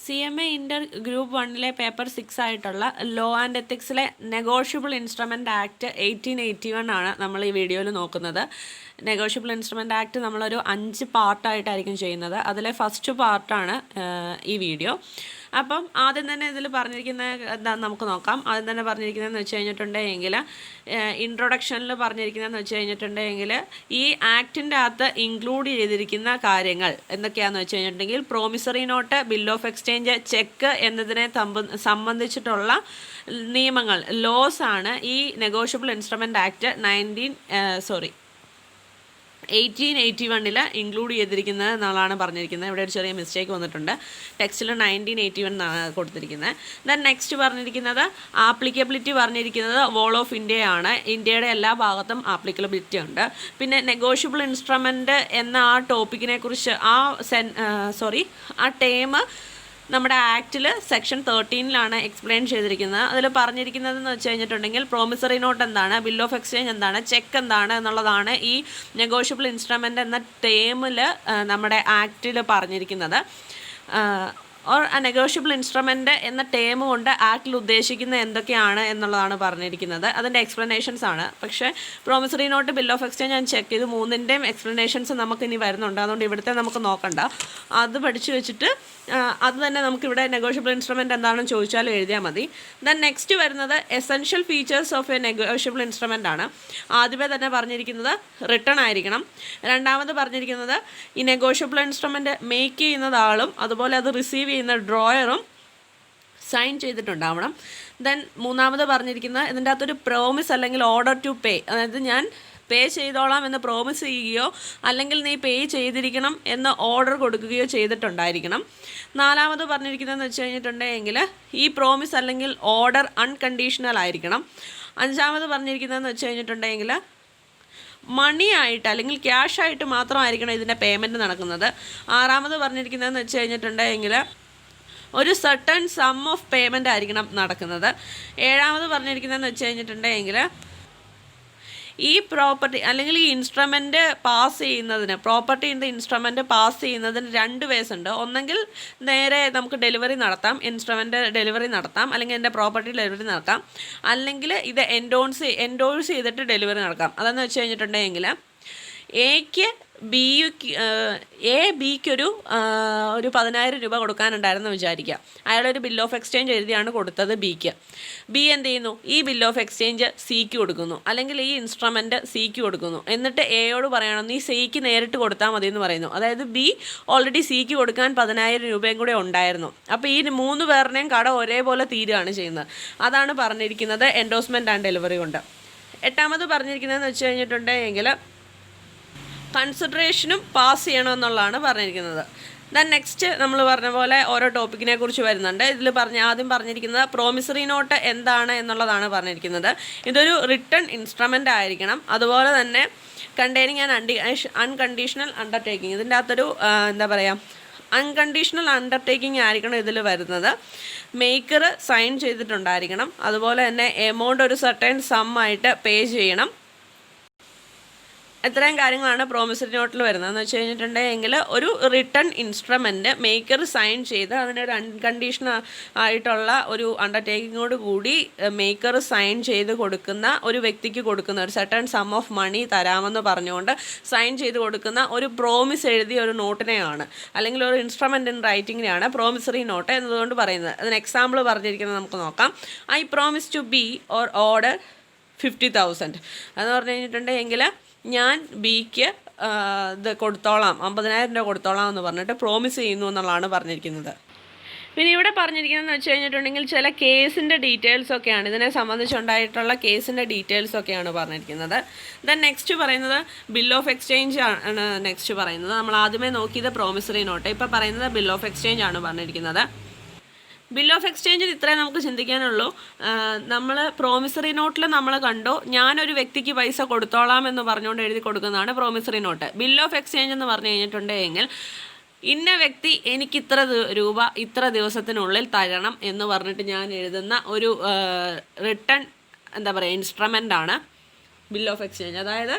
CMA ഇൻ്റർ group 1 paper 6 ആയിട്ടുള്ള law and എത്തിക്സിലെ negotiable instrument act 1881 ആണ് നമ്മൾ ഈ വീഡിയോയിൽ നോക്കുന്നത്. നെഗോഷ്യബിൾ ഇൻസ്ട്രുമെൻ്റ് ആക്ട് നമ്മളൊരു 5 പാർട്ടായിട്ടായിരിക്കും ചെയ്യുന്നത്. അതിലെ ഫസ്റ്റ് പാർട്ടാണ് ഈ വീഡിയോ. അപ്പം ആദ്യം തന്നെ ഇതിൽ പറഞ്ഞിരിക്കുന്നത് എന്താണെന്ന് നമുക്ക് നോക്കാം. ആദ്യം തന്നെ പറഞ്ഞിരിക്കുന്നതെന്ന് വെച്ച് കഴിഞ്ഞിട്ടുണ്ടെങ്കിൽ ഇൻട്രൊഡക്ഷനിൽ പറഞ്ഞിരിക്കുന്നതെന്ന് വെച്ച് കഴിഞ്ഞിട്ടുണ്ടെങ്കിൽ ഈ ആക്ടിൻ്റെ അകത്ത് ഇൻക്ലൂഡ് ചെയ്തിരിക്കുന്ന കാര്യങ്ങൾ എന്തൊക്കെയാണെന്ന് വെച്ച് കഴിഞ്ഞിട്ടുണ്ടെങ്കിൽ promissory not, bill of exchange, check എന്നതിനെ സംബന്ധിച്ചിട്ടുള്ള നിയമങ്ങൾ, ലോസ് ആണ് ഈ നെഗോഷ്യബിൾ ഇൻസ്ട്രുമെൻ്റ് ആക്ട് 1881 ഇൻക്ലൂഡ് ചെയ്തിരിക്കുന്നത് എന്നുള്ളതാണ് പറഞ്ഞിരിക്കുന്നത്. ഇവിടെ ഒരു ചെറിയ മിസ്റ്റേക്ക് വന്നിട്ടുണ്ട്. ടെക്സ്റ്റിൽ 1981 എന്നാണ് കൊടുത്തിരിക്കുന്നത്. ദെൻ നെക്സ്റ്റ് പറഞ്ഞിരിക്കുന്നത് ആപ്ലിക്കബിലിറ്റി പറഞ്ഞിരിക്കുന്നത് വോൾ ഓഫ് ഇന്ത്യയാണ്. ഇന്ത്യയുടെ എല്ലാ ഭാഗത്തും ആപ്ലിക്കബിലിറ്റി ഉണ്ട്. പിന്നെ നെഗോഷ്യബിൾ ഇൻസ്ട്രുമെൻ്റ് എന്ന ആ ടോപ്പിക്കിനെ കുറിച്ച് ആ ടേം നമ്മുടെ ആക്റ്റിൽ സെക്ഷൻ 13 എക്സ്പ്ലെയിൻ ചെയ്തിരിക്കുന്നത്. അതിൽ പറഞ്ഞിരിക്കുന്നതെന്ന് വെച്ച് കഴിഞ്ഞിട്ടുണ്ടെങ്കിൽ പ്രോമിസറി നോട്ട് എന്താണ്, ബിൽ ഓഫ് എക്സ്ചേഞ്ച് എന്താണ്, ചെക്ക് എന്താണ് എന്നുള്ളതാണ് ഈ നെഗോഷ്യബിൾ ഇൻസ്ട്രുമെൻ്റ് എന്ന ടേമിൽ നമ്മുടെ ആക്റ്റിൽ പറഞ്ഞിരിക്കുന്നത്. നെഗോഷ്യബിൾ ഇൻസ്ട്രുമെൻ്റ് എന്ന ടേം കൊണ്ട് ആക്റ്റിൽ ഉദ്ദേശിക്കുന്നത് എന്തൊക്കെയാണ് എന്നുള്ളതാണ് പറഞ്ഞിരിക്കുന്നത്. അതിൻ്റെ എക്സ്പ്ലനേഷൻസ് ആണ്. പക്ഷേ promissory note, bill of exchange and check ഇത് മൂന്നിൻ്റെയും എക്സ്പ്ലനേഷൻസ് നമുക്കിനി വരുന്നുണ്ട്. അതുകൊണ്ട് ഇവിടുത്തെ നമുക്ക് നോക്കണ്ട. അത് പഠിച്ചു വെച്ചിട്ട് അത് തന്നെ നമുക്കിവിടെ നെഗോഷ്യബിൾ ഇൻസ്ട്രുമെൻ്റ് എന്താണെന്ന് ചോദിച്ചാൽ എഴുതിയാൽ മതി. ദെൻ നെക്സ്റ്റ് വരുന്നത് essential features of A negotiable instrument ആണ്. ആദ്യമേ തന്നെ പറഞ്ഞിരിക്കുന്നത് റിട്ടേൺ ആയിരിക്കണം. രണ്ടാമത് പറഞ്ഞിരിക്കുന്നത് ഈ നെഗോഷ്യബിൾ ഇൻസ്ട്രുമെൻ്റ് മേക്ക് ചെയ്യുന്നത് ആളും അതുപോലെ അത് റിസീവ് ചെയ്യുന്ന ഡ്രോയറും സൈൻ ചെയ്തിട്ടുണ്ടാവണം. ദെൻ മൂന്നാമത് പറഞ്ഞിരിക്കുന്നത് ഇതിൻ്റെ അകത്തൊരു പ്രോമിസ് അല്ലെങ്കിൽ ഓർഡർ ടു പേ, അതായത് ഞാൻ പേ ചെയ്തോളാം എന്ന് പ്രോമിസ് ചെയ്യുകയോ അല്ലെങ്കിൽ നീ പേ ചെയ്തിരിക്കണം എന്ന് ഓർഡർ കൊടുക്കുകയോ ചെയ്തിട്ടുണ്ടായിരിക്കണം. നാലാമത് പറഞ്ഞിരിക്കുന്നതെന്ന് വെച്ച് കഴിഞ്ഞിട്ടുണ്ടെങ്കിൽ ഈ പ്രോമിസ് അല്ലെങ്കിൽ ഓർഡർ അൺകണ്ടീഷണൽ ആയിരിക്കണം. അഞ്ചാമത് പറഞ്ഞിരിക്കുന്നതെന്ന് വെച്ച് കഴിഞ്ഞിട്ടുണ്ടെങ്കിൽ മണി ആയിട്ട് അല്ലെങ്കിൽ ക്യാഷ് ആയിട്ട് മാത്രമായിരിക്കണം ഇതിൻ്റെ പേയ്മെൻറ്റ് നടക്കുന്നത്. ആറാമത് പറഞ്ഞിരിക്കുന്നതെന്ന് വെച്ച് കഴിഞ്ഞിട്ടുണ്ടെങ്കിൽ ഒരു സർട്ടൺ സം ഓഫ് പേയ്മെൻ്റ് ആയിരിക്കണം നടക്കുന്നത്. ഏഴാമത് പറഞ്ഞിരിക്കുന്നതെന്ന് വെച്ച് കഴിഞ്ഞിട്ടുണ്ടെങ്കിൽ ഈ പ്രോപ്പർട്ടി അല്ലെങ്കിൽ ഈ ഇൻസ്ട്രുമെൻ്റ് പാസ് ചെയ്യുന്നതിന്, property in the instrument pass ചെയ്യുന്നതിന് 2 വേസ് ഉണ്ട്. ഒന്നെങ്കിൽ നേരെ നമുക്ക് ഡെലിവറി നടത്താം, ഇൻസ്ട്രുമെൻ്റ് ഡെലിവറി നടത്താം, അല്ലെങ്കിൽ എൻ്റെ പ്രോപ്പർട്ടി ഡെലിവറി നടത്താം, അല്ലെങ്കിൽ ഇത് എൻഡോഴ്സ് ചെയ്തിട്ട് ഡെലിവറി നടക്കാം. അതെന്ന് വെച്ച് കഴിഞ്ഞിട്ടുണ്ടെങ്കിൽ ബിക്കൊരു 10,000 രൂപ കൊടുക്കാനുണ്ടായിരുന്നു വിചാരിക്കുക. അയാളൊരു ബിൽ ഓഫ് എക്സ്ചേഞ്ച് എഴുതിയാണ് കൊടുത്തത് ബിക്ക്. ബി എന്ത് ചെയ്യുന്നു, ഈ ബിൽ ഓഫ് എക്സ്ചേഞ്ച് സിക്ക് കൊടുക്കുന്നു, അല്ലെങ്കിൽ ഈ ഇൻസ്ട്രുമെൻറ്റ് സിക്ക് കൊടുക്കുന്നു. എന്നിട്ട് എയോട് പറയണം നീ സിക്ക് നേരിട്ട് കൊടുത്താൽ മതി എന്ന് പറയുന്നു. അതായത് ബി ഓൾറെഡി സിക്ക് കൊടുക്കാൻ 10,000 രൂപയും കൂടെ ഉണ്ടായിരുന്നു. അപ്പോൾ ഈ 3 പേരുടെയും കട ഒരേപോലെ തീരുകയാണ് ചെയ്യുന്നത്. അതാണ് പറഞ്ഞിരിക്കുന്നത് എൻഡോഴ്സ്മെൻറ്റ് ആൻഡ് ഡെലിവറി കൊണ്ട്. എട്ടാമത് പറഞ്ഞിരിക്കുന്നതെന്ന് വെച്ച് കഴിഞ്ഞിട്ടുണ്ടെങ്കിൽ കൺസിഡറേഷനും പാസ് ചെയ്യണമെന്നുള്ളതാണ് പറഞ്ഞിരിക്കുന്നത്. ദെൻ നെക്സ്റ്റ് നമ്മൾ പറഞ്ഞ പോലെ ഓരോ ടോപ്പിക്കിനെ കുറിച്ച് വരുന്നുണ്ട്. ഇതിൽ ആദ്യം പറഞ്ഞിരിക്കുന്നത് പ്രോമിസറി നോട്ട് എന്താണ് എന്നുള്ളതാണ് പറഞ്ഞിരിക്കുന്നത്. ഇതൊരു റിട്ടേൺ ഇൻസ്ട്രുമെൻ്റ് ആയിരിക്കണം. അതുപോലെ തന്നെ കണ്ടെയ്നിങ് ആൻഡ് അൺകണ്ടീഷണൽ അണ്ടർടേക്കിംഗ്, ഇതിൻ്റെ അകത്തൊരു അൺകണ്ടീഷണൽ അണ്ടർടേക്കിംഗ് ആയിരിക്കണം ഇതിൽ വരുന്നത്. മേക്കർ സൈൻ ചെയ്തിട്ടുണ്ടായിരിക്കണം. അതുപോലെ തന്നെ എമൗണ്ട് ഒരു സർട്ടൻ സം ആയിട്ട് പേ ചെയ്യണം. ഇത്രയും കാര്യങ്ങളാണ് പ്രോമിസറി നോട്ടിൽ വരുന്നത്. എന്ന് വെച്ച് കഴിഞ്ഞിട്ടുണ്ടെങ്കിൽ ഒരു റിട്ടേൺ ഇൻസ്ട്രുമെൻ്റ് മേക്കർ സൈൻ ചെയ്ത് അതിനൊരു അൺകണ്ടീഷണൽ ആയിട്ടുള്ള ഒരു അണ്ടർടേക്കിങ്ങോട് കൂടി മേക്കർ സൈൻ ചെയ്ത് കൊടുക്കുന്ന ഒരു വ്യക്തിക്ക് കൊടുക്കുന്ന ഒരു സർട്ടൺ സം ഓഫ് മണി തരാമെന്ന് പറഞ്ഞുകൊണ്ട് സൈൻ ചെയ്ത് കൊടുക്കുന്ന ഒരു പ്രോമിസ് എഴുതിയ ഒരു നോട്ടിനെയാണ്, അല്ലെങ്കിൽ ഒരു ഇൻസ്ട്രുമെൻ്റ് ഇൻ റൈറ്റിങ്ങിനെയാണ് പ്രോമിസറി നോട്ട് എന്നതുകൊണ്ട് പറയുന്നത്. അതിന് എക്സാമ്പിൾ പറഞ്ഞിരിക്കുന്നത് നമുക്ക് നോക്കാം. I promise to B or order 50,000 എന്ന് പറഞ്ഞു കഴിഞ്ഞിട്ടുണ്ടെങ്കിൽ ഞാൻ ബിക്ക് ഇത് കൊടുത്തോളാം, 50,000 രൂപ കൊടുത്തോളാം എന്ന് പറഞ്ഞിട്ട് പ്രോമിസ് ചെയ്യുന്നു എന്നുള്ളതാണ് പറഞ്ഞിരിക്കുന്നത്. പിന്നെ ഇവിടെ പറഞ്ഞിരിക്കുന്നതെന്ന് വെച്ച് കഴിഞ്ഞിട്ടുണ്ടെങ്കിൽ ചില കേസിൻ്റെ ഡീറ്റെയിൽസൊക്കെയാണ്, ഇതിനെ സംബന്ധിച്ചുണ്ടായിട്ടുള്ള കേസിൻ്റെ ഡീറ്റെയിൽസൊക്കെയാണ് പറഞ്ഞിരിക്കുന്നത്. ദെൻ നെക്സ്റ്റ് പറയുന്നത് ബിൽ ഓഫ് എക്സ്ചേഞ്ച് ആണ്. നെക്സ്റ്റ് പറയുന്നത് നമ്മൾ ആദ്യമേ നോക്കിയത് പ്രോമിസറി നോട്ട്, ഇപ്പോൾ പറയുന്നത് ബിൽ ഓഫ് എക്സ്ചേഞ്ച് ആണ് പറഞ്ഞിരിക്കുന്നത്. ബിൽ ഓഫ് എക്സ്ചേഞ്ചിൽ ഇത്രയും നമുക്ക് ചിന്തിക്കാനുള്ളൂ. നമ്മൾ പ്രോമിസറി നോട്ടിൽ നമ്മൾ കണ്ടു ഞാനൊരു വ്യക്തിക്ക് പൈസ കൊടുത്തോളാം എന്ന് പറഞ്ഞുകൊണ്ട് എഴുതി കൊടുക്കുന്നതാണ് promissory note. Bill of exchange എന്ന് പറഞ്ഞു കഴിഞ്ഞിട്ടുണ്ടെങ്കിൽ ഇന്ന വ്യക്തി എനിക്ക് ഇത്ര രൂപ ഇത്ര ദിവസത്തിനുള്ളിൽ തരണം എന്ന് പറഞ്ഞിട്ട് ഞാൻ എഴുതുന്ന ഒരു റിട്ടേൺ ഇൻസ്ട്രുമെൻ്റ് ആണ് ബിൽ ഓഫ് എക്സ്ചേഞ്ച്. അതായത്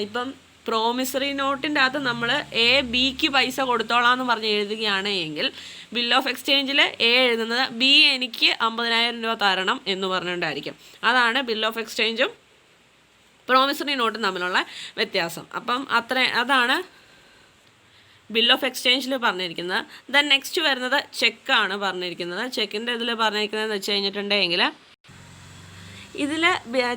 ഇപ്പം പ്രോമിസറി നോട്ടിൻ്റെ അകത്ത് നമ്മൾ എ ബിക്ക് പൈസ കൊടുത്തോളാം എന്ന് പറഞ്ഞ് എഴുതുകയാണ് എങ്കിൽ ബിൽ ഓഫ് എക്സ്ചേഞ്ചിൽ എ എഴുതുന്നത് ബി എനിക്ക് 50,000 രൂപ തരണം എന്ന് പറഞ്ഞുകൊണ്ടായിരിക്കും. അതാണ് ബിൽ ഓഫ് എക്സ്ചേഞ്ചും പ്രോമിസറി നോട്ടും തമ്മിലുള്ള വ്യത്യാസം. അപ്പം അതാണ് ബിൽ ഓഫ് എക്സ്ചേഞ്ചിൽ പറഞ്ഞിരിക്കുന്നത്. ദെൻ നെക്സ്റ്റ് വരുന്നത് ചെക്കാണ് പറഞ്ഞിരിക്കുന്നത്. ചെക്കിൻ്റെ ഇതിൽ പറഞ്ഞിരിക്കുന്നതെന്ന് വെച്ച് കഴിഞ്ഞിട്ടുണ്ടെങ്കിൽ ഇതിൽ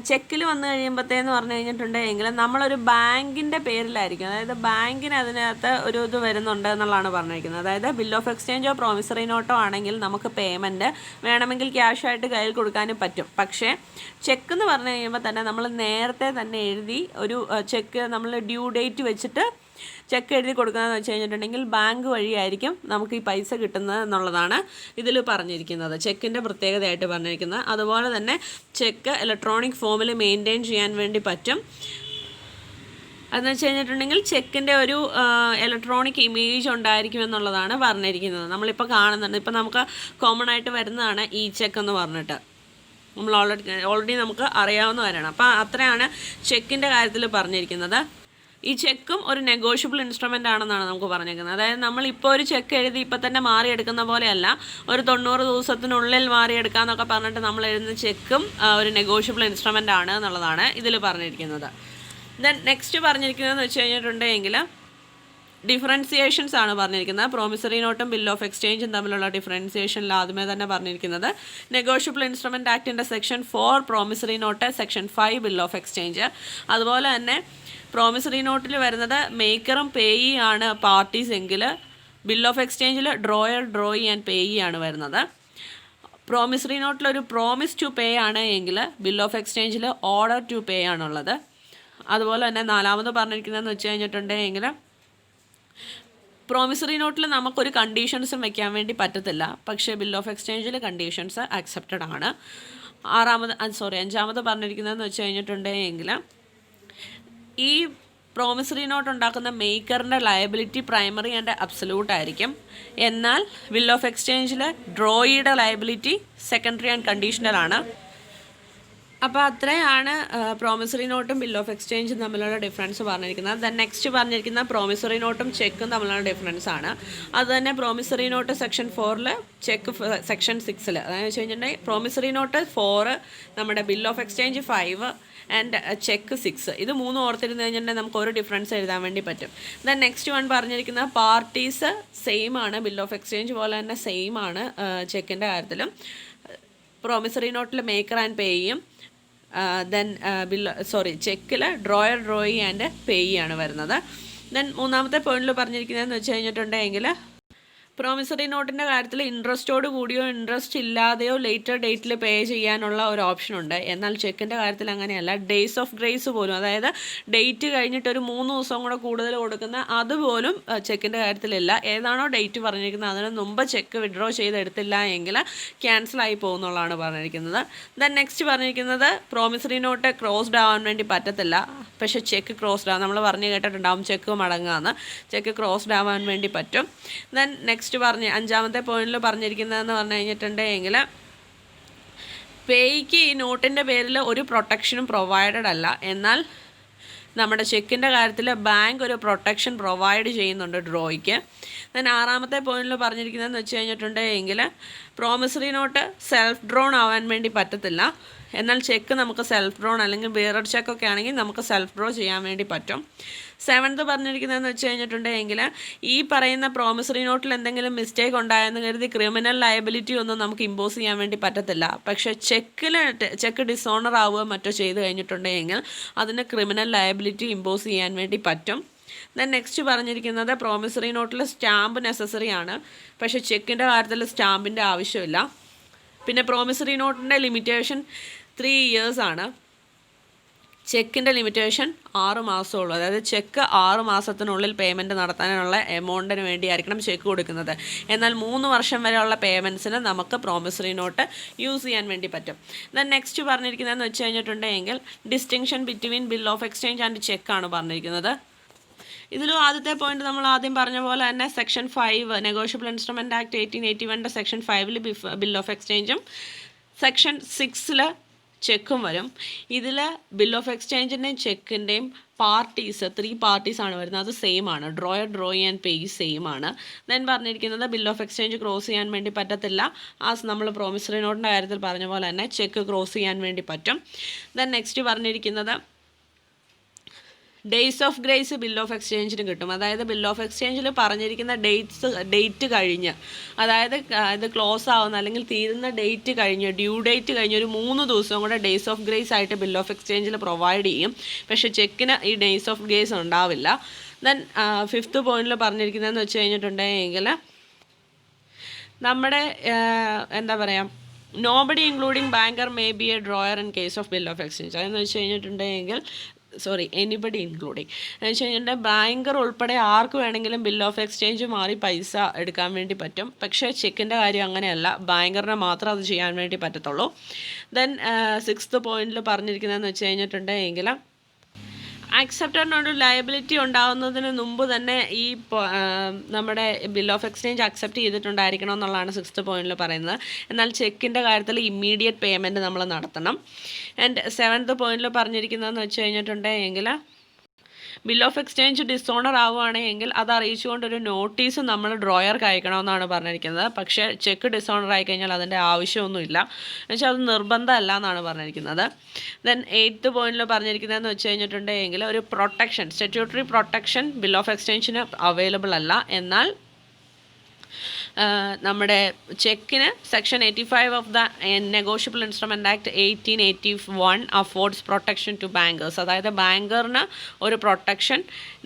ചെക്കിൽ വന്നു കഴിയുമ്പോഴത്തേന്ന് പറഞ്ഞു കഴിഞ്ഞിട്ടുണ്ടെങ്കിൽ നമ്മളൊരു ബാങ്കിൻ്റെ പേരിലായിരിക്കും, അതായത് ബാങ്കിന് അതിനകത്ത് ഒരു ഇത് വരുന്നുണ്ട് എന്നുള്ളതാണ് പറഞ്ഞിരിക്കുന്നത്. അതായത് ബിൽ ഓഫ് എക്സ്ചേഞ്ചോ പ്രോമിസറി നോട്ടോ ആണെങ്കിൽ നമുക്ക് പേയ്മെൻറ്റ് വേണമെങ്കിൽ ക്യാഷായിട്ട് കയ്യിൽ കൊടുക്കാനും പറ്റും. പക്ഷേ ചെക്ക് എന്ന് പറഞ്ഞു കഴിയുമ്പോൾ തന്നെ നമ്മൾ നേരത്തെ തന്നെ എഴുതി ഒരു ചെക്ക് നമ്മൾ ഡ്യൂ ഡേറ്റ് വെച്ചിട്ട് ചെക്ക് എഴുതി കൊടുക്കുന്നതെന്ന് വെച്ച് കഴിഞ്ഞിട്ടുണ്ടെങ്കിൽ ബാങ്ക് വഴിയായിരിക്കും നമുക്ക് ഈ പൈസ കിട്ടുന്നത് എന്നുള്ളതാണ് ഇതിൽ പറഞ്ഞിരിക്കുന്നത്, ചെക്കിൻ്റെ പ്രത്യേകതയായിട്ട് പറഞ്ഞിരിക്കുന്നത്. അതുപോലെ തന്നെ ചെക്ക് ഇലക്ട്രോണിക് ഫോമിൽ മെയിൻറ്റെയിൻ ചെയ്യാൻ വേണ്ടി പറ്റും. അതെന്ന് വെച്ച് കഴിഞ്ഞിട്ടുണ്ടെങ്കിൽ ചെക്കിൻ്റെ ഒരു ഇലക്ട്രോണിക് ഇമേജ് ഉണ്ടായിരിക്കും എന്നുള്ളതാണ് പറഞ്ഞിരിക്കുന്നത്. നമ്മളിപ്പോൾ കാണുന്നുണ്ട്, ഇപ്പോൾ നമുക്ക് കോമൺ ആയിട്ട് വരുന്നതാണ് ഈ ചെക്ക് എന്ന് പറഞ്ഞിട്ട്, നമ്മൾ ഓൾറെഡി നമുക്ക് അറിയാവുന്നവരാണ്. അപ്പോൾ അത്രയാണ് ചെക്കിൻ്റെ കാര്യത്തിൽ പറഞ്ഞിരിക്കുന്നത്. ഈ ചെക്കും ഒരു നെഗോഷ്യബിൾ ഇൻസ്ട്രുമെൻ്റ് ആണെന്നാണ് നമുക്ക് പറഞ്ഞിരിക്കുന്നത്. അതായത് നമ്മളിപ്പോൾ ഒരു ചെക്ക് എഴുതി ഇപ്പം തന്നെ മാറിയെടുക്കുന്ന പോലെയല്ല, ഒരു 90 ദിവസത്തിനുള്ളിൽ മാറിയെടുക്കാമെന്നൊക്കെ പറഞ്ഞിട്ട് നമ്മൾ എഴുതുന്ന ചെക്കും ഒരു നെഗോഷ്യബിൾ ഇൻസ്ട്രുമെൻ്റ് ആണ് എന്നുള്ളതാണ് ഇതിൽ പറഞ്ഞിരിക്കുന്നത്. ദെൻ നെക്സ്റ്റ് പറഞ്ഞിരിക്കുന്നതെന്ന് വെച്ച് കഴിഞ്ഞിട്ടുണ്ടെങ്കിൽ ഡിഫറൻസിയേഷൻസ് ആണ് പറഞ്ഞിരിക്കുന്നത്. പ്രോമിസറി നോട്ടും ബിൽ ഓഫ് എക്സ്ചേഞ്ചും തമ്മിലുള്ള ഡിഫറൻസിയേഷനിൽ ആദ്യമേ തന്നെ പറഞ്ഞിരിക്കുന്നത് നെഗോഷ്യബിൾ ഇൻസ്ട്രുമെൻ്റ് ആക്ടിൻ്റെ section 4 promissory note, section 5 bill of exchange. അതുപോലെ തന്നെ പ്രോമിസറി നോട്ടിൽ വരുന്നത് മേക്കറും പേയി ആണ് പാർട്ടീസ് എങ്കിൽ ബിൽ ഓഫ് എക്സ്ചേഞ്ചിൽ ഡ്രോയർ, ഡ്രോയി ആൻഡ് പേയി ആണ് വരുന്നത്. പ്രോമിസറി നോട്ടിലൊരു പ്രോമിസ് ടു പേ ആണ് എങ്കിൽ ബിൽ ഓഫ് എക്സ്ചേഞ്ചിൽ ഓർഡർ ടു പേ ആണുള്ളത്. അതുപോലെ തന്നെ നാലാമത് പറഞ്ഞിരിക്കുന്നതെന്ന് വെച്ച് കഴിഞ്ഞിട്ടുണ്ടെങ്കിൽ പ്രോമിസറി നോട്ടിൽ നമുക്കൊരു കണ്ടീഷൻസും വെക്കാൻ വേണ്ടി പറ്റത്തില്ല, പക്ഷേ ബിൽ ഓഫ് എക്സ്ചേഞ്ചിൽ കണ്ടീഷൻസ് അക്സെപ്റ്റഡ് ആണ്. അഞ്ചാമത് പറഞ്ഞിരിക്കുന്നതെന്ന് വെച്ച് കഴിഞ്ഞിട്ടുണ്ടെങ്കിൽ ഈ പ്രോമിസറി നോട്ട് ഉണ്ടാക്കുന്ന മേക്കറിൻ്റെ ലയബിലിറ്റി പ്രൈമറി ആൻഡ് അബ്സല്യൂട്ട് ആയിരിക്കും. എന്നാൽ ബിൽ ഓഫ് എക്സ്ചേഞ്ചിൽ ഡ്രോയിയുടെ ലയബിലിറ്റി സെക്കൻഡറി ആൻഡ് കണ്ടീഷണൽ ആണ്. അപ്പോൾ അത്രയാണ് പ്രോമിസറി നോട്ടും ബിൽ ഓഫ് എക്സ്ചേഞ്ചും തമ്മിലുള്ള ഡിഫറൻസ് പറഞ്ഞിരിക്കുന്നത്. ദെൻ നെക്സ്റ്റ് പറഞ്ഞിരിക്കുന്ന പ്രോമിസറി നോട്ടും ചെക്കും തമ്മിലുള്ള ഡിഫറൻസ് ആണ്. അതുതന്നെ promissory note section 4 cheque section 6. അതായത് വെച്ച് കഴിഞ്ഞിട്ടുണ്ടെങ്കിൽ പ്രോമിസറി നോട്ട് 4, നമ്മുടെ bill of exchange 5 and check 6. ഇത് 3 ഓർത്തിരുന്ന് കഴിഞ്ഞിട്ടുണ്ടെങ്കിൽ നമുക്ക് ഒരു ഡിഫറൻസ് എഴുതാൻ വേണ്ടി പറ്റും. ദെൻ നെക്സ്റ്റ് വൺ പറഞ്ഞിരിക്കുന്ന പാർട്ടീസ് സെയിം ആണ്, ബിൽ ഓഫ് എക്സ്ചേഞ്ച് പോലെ തന്നെ സെയിം ആണ് ചെക്കിൻ്റെ കാര്യത്തിലും. പ്രോമിസറി നോട്ടിൽ മേക്കർ ആൻഡ് പേയും, ദെൻ ചെക്കിൽ ഡ്രോയർ, ഡ്രോയി ആൻഡ് പേയി ആണ് വരുന്നത്. ദെൻ മൂന്നാമത്തെ പോയിന്റിൽ പറഞ്ഞിരിക്കുന്നതെന്ന് വെച്ച് കഴിഞ്ഞിട്ടുണ്ടെങ്കിൽ പ്രോമിസറി നോട്ടിൻ്റെ കാര്യത്തിൽ ഇൻട്രസ്റ്റോട് കൂടിയോ ഇൻട്രസ്റ്റ് ഇല്ലാതെയോ ലേറ്റർ ഡേറ്റിൽ പേ ചെയ്യാനുള്ള ഒരു ഓപ്ഷനുണ്ട്. എന്നാൽ ചെക്കിൻ്റെ കാര്യത്തിൽ അങ്ങനെയല്ല. ഡേയ്സ് ഓഫ് ഗ്രേസ് പോലും, അതായത് ഡേറ്റ് കഴിഞ്ഞിട്ട് ഒരു 3 ദിവസം കൂടെ കൂടുതൽ കൊടുക്കുന്ന അതുപോലും ചെക്കിൻ്റെ കാര്യത്തിലില്ല. ഏതാണോ ഡേറ്റ് പറഞ്ഞിരിക്കുന്നത് അതിന് മുമ്പ് ചെക്ക് വിഡ്രോ ചെയ്തെടുത്തില്ല എങ്കിൽ ക്യാൻസലായി പോകുന്നുള്ളതാണ് പറഞ്ഞിരിക്കുന്നത്. ദെൻ നെക്സ്റ്റ് പറഞ്ഞിരിക്കുന്നത് പ്രോമിസറി നോട്ട് ക്രോസ്ഡ് ആവാൻ വേണ്ടി പറ്റത്തില്ല, പക്ഷേ ചെക്ക് ക്രോസ്ഡ് ആവും. നമ്മൾ പറഞ്ഞു കേട്ടിട്ടുണ്ടാവും ചെക്ക് മടങ്ങാന്ന്. ചെക്ക് ക്രോസ്ഡ് ആവാൻ വേണ്ടി പറ്റും. ദെൻ നെക്സ്റ്റ് അഞ്ചാമത്തെ പോയിന്റിൽ പറഞ്ഞിരിക്കുന്നതെന്ന് പറഞ്ഞു കഴിഞ്ഞിട്ടുണ്ടെങ്കിൽ പേയ്ക്ക് ഈ നോട്ടിൻ്റെ പേരിൽ ഒരു പ്രൊട്ടക്ഷനും പ്രൊവൈഡഡ് അല്ല. എന്നാൽ നമ്മുടെ ചെക്കിൻ്റെ കാര്യത്തിൽ ബാങ്ക് ഒരു പ്രൊട്ടക്ഷൻ പ്രൊവൈഡ് ചെയ്യുന്നുണ്ട് ഡ്രോയ്ക്ക്. ദെൻ ആറാമത്തെ പോയിന്റിൽ പറഞ്ഞിരിക്കുന്നതെന്ന് വെച്ച് കഴിഞ്ഞിട്ടുണ്ടെങ്കിൽ പ്രോമിസറി നോട്ട് സെൽഫ് ഡ്രോൺ ആവാൻ വേണ്ടി പറ്റത്തില്ല. എന്നാൽ ചെക്ക് നമുക്ക് സെൽഫ് ഡ്രോൺ അല്ലെങ്കിൽ ബിയറഡ് ചെക്കൊക്കെ ആണെങ്കിൽ നമുക്ക് സെൽഫ് ഡ്രോ ചെയ്യാൻ വേണ്ടി പറ്റും. 7th പറഞ്ഞിരിക്കുന്നതെന്ന് വെച്ച് കഴിഞ്ഞിട്ടുണ്ടെങ്കിൽ ഈ പറയുന്ന പ്രോമിസറി നോട്ടിൽ എന്തെങ്കിലും മിസ്റ്റേക്ക് ഉണ്ടായെന്ന് കരുതി ക്രിമിനൽ ലയബിലിറ്റി ഒന്നും നമുക്ക് ഇമ്പോസ് ചെയ്യാൻ വേണ്ടി പറ്റത്തില്ല. പക്ഷേ ചെക്ക് ഡിസോണർ ആവുകയോ മറ്റോ ചെയ്ത് കഴിഞ്ഞിട്ടുണ്ടെങ്കിൽ അതിന് ക്രിമിനൽ ലയബിലിറ്റി ഇമ്പോസ് ചെയ്യാൻ വേണ്ടി പറ്റും. ദെൻ നെക്സ്റ്റ് പറഞ്ഞിരിക്കുന്നത് പ്രോമിസറി നോട്ടിൽ സ്റ്റാമ്പ് നെസസറി ആണ്, പക്ഷേ ചെക്കിൻ്റെ കാര്യത്തിൽ സ്റ്റാമ്പിൻ്റെ ആവശ്യമില്ല. പിന്നെ പ്രോമിസറി നോട്ടിൻ്റെ ലിമിറ്റേഷൻ 3 years ആണ്. ചെക്കിൻ്റെ ലിമിറ്റേഷൻ 6 മാസമുള്ളൂ. അതായത് ചെക്ക് 6 മാസത്തിനുള്ളിൽ പേയ്മെൻറ്റ് നടത്താനുള്ള എമൗണ്ടിന് വേണ്ടിയായിരിക്കണം ചെക്ക് കൊടുക്കുന്നത്. എന്നാൽ 3 വർഷം വരെയുള്ള പേയ്മെൻറ്റ്സിന് നമുക്ക് പ്രോമിസറി നോട്ട് യൂസ് ചെയ്യാൻ വേണ്ടി പറ്റും. ദെൻ നെക്സ്റ്റ് പറഞ്ഞിരിക്കുന്നതെന്ന് വെച്ച് കഴിഞ്ഞിട്ടുണ്ടെങ്കിൽ distinction between bill of exchange and ചെക്കാണ് പറഞ്ഞിരിക്കുന്നത്. ഇതിലും ആദ്യത്തെ പോയിന്റ് നമ്മൾ ആദ്യം പറഞ്ഞ പോലെ തന്നെ section 5 negotiable instrument act 1881 section 5 bill of എക്സ്ചേഞ്ചും സെക്ഷൻ 6 ചെക്കും വരും. ഇതിൽ ബിൽ ഓഫ് എക്സ്ചേഞ്ചിൻ്റെയും ചെക്കിൻ്റെയും പാർട്ടീസ് 3 പാർട്ടീസാണ് വരുന്നത്. അത് സെയിം ആണ്. Drawer, drawee and payee same ആണ്. ദെൻ പറഞ്ഞിരിക്കുന്നത് ബിൽ ഓഫ് എക്സ്ചേഞ്ച് ക്രോസ് ചെയ്യാൻ വേണ്ടി പറ്റത്തില്ല. ആസ് നമ്മൾ പ്രോമിസറി നോട്ടിൻ്റെ കാര്യത്തിൽ പറഞ്ഞ പോലെ തന്നെ ചെക്ക് ക്രോസ് ചെയ്യാൻ വേണ്ടി പറ്റും. ദെൻ നെക്സ്റ്റ് പറഞ്ഞിരിക്കുന്നത് days of grace bill of എക്സ്ചേഞ്ചിന് കിട്ടും. അതായത് ബിൽ ഓഫ് എക്സ്ചേഞ്ചിൽ പറഞ്ഞിരിക്കുന്ന ഡേറ്റ് കഴിഞ്ഞ്, അതായത് ഇത് ക്ലോസ് ആവുന്ന അല്ലെങ്കിൽ തീരുന്ന ഡേറ്റ് കഴിഞ്ഞ്, ഡ്യൂ ഡേറ്റ് കഴിഞ്ഞ് ഒരു 3 ദിവസം കൂടെ ഡേയ്സ് ഓഫ് ഗ്രേസ് ആയിട്ട് ബിൽ ഓഫ് എക്സ്ചേഞ്ചിൽ പ്രൊവൈഡ് ചെയ്യും. പക്ഷേ ചെക്കിന് ഈ ഡേയ്സ് ഓഫ് ഗ്രേസ് ഉണ്ടാവില്ല. ദെൻ 5th പോയിന്റിൽ പറഞ്ഞിരിക്കുന്നതെന്ന് വെച്ച് കഴിഞ്ഞിട്ടുണ്ടെങ്കിൽ നമ്മുടെ എന്താ പറയുക, nobody including banker may be A drawer in case of bill of exchange. അതെന്ന് വെച്ച് കഴിഞ്ഞിട്ടുണ്ടെങ്കിൽ എനിബഡി ഇൻക്ലൂഡിങ് എന്ന് വെച്ച് കഴിഞ്ഞിട്ടുണ്ടെങ്കിൽ ബാങ്കർ ഉൾപ്പെടെ ആർക്ക് വേണമെങ്കിലും ബിൽ ഓഫ് എക്സ്ചേഞ്ച് മാറി പൈസ എടുക്കാൻ വേണ്ടി പറ്റും. പക്ഷേ ചെക്കിൻ്റെ കാര്യം അങ്ങനെയല്ല, ബാങ്കറിനെ മാത്രം അത് ചെയ്യാൻ വേണ്ടി പറ്റത്തുള്ളൂ. ദെൻ 6th പോയിന്റിൽ പറഞ്ഞിരിക്കുന്നതെന്ന് വെച്ച് കഴിഞ്ഞിട്ടുണ്ടെങ്കിൽ അക്സെപ്റ്ററിനൊരു ലയബിലിറ്റി ഉണ്ടാകുന്നതിന് മുമ്പ് തന്നെ ഈ നമ്മുടെ ബിൽ ഓഫ് എക്സ്ചേഞ്ച് അക്സെപ്റ്റ് ചെയ്തിട്ടുണ്ടായിരിക്കണം എന്നുള്ളതാണ് 6th പോയിന്റിൽ പറയുന്നത്. എന്നാൽ ചെക്കിൻ്റെ കാര്യത്തിൽ ഇമ്മീഡിയറ്റ് പേയ്മെൻറ്റ് നമ്മൾ നടത്തണം. ആൻഡ് 7th പോയിന്റിൽ പറഞ്ഞിരിക്കുന്നതെന്ന് വെച്ച് കഴിഞ്ഞിട്ടുണ്ടെങ്കിൽ ബിൽ ഓഫ് എക്സ്ചേഞ്ച് ഡിസോണർ ആവുകയാണെങ്കിൽ അത് അറിയിച്ചുകൊണ്ടൊരു നോട്ടീസ് നമ്മൾ ഡ്രോയർക്ക് അയക്കണമെന്നാണ് പറഞ്ഞിരിക്കുന്നത്. പക്ഷേ ചെക്ക് ഡിസോണർ ആയി കഴിഞ്ഞാൽ അതിൻ്റെ ആവശ്യമൊന്നുമില്ല, എന്നുവെച്ചാൽ അത് നിർബന്ധമല്ല എന്നാണ് പറഞ്ഞിരിക്കുന്നത്. ദെൻ 8th പോയിന്റിൽ പറഞ്ഞിരിക്കുന്നതെന്ന് വെച്ച് കഴിഞ്ഞിട്ടുണ്ടെങ്കിൽ ഒരു protection, statutory protection bill of എക്സ്ചേഞ്ചിന് അവൈലബിൾ അല്ല. എന്നാൽ നമ്മുടെ ചെക്കിന് section 85 of the negotiable instrument act 1881 affords protection to bankers. അതായത് ബാങ്കറിന് ഒരു പ്രൊട്ടക്ഷൻ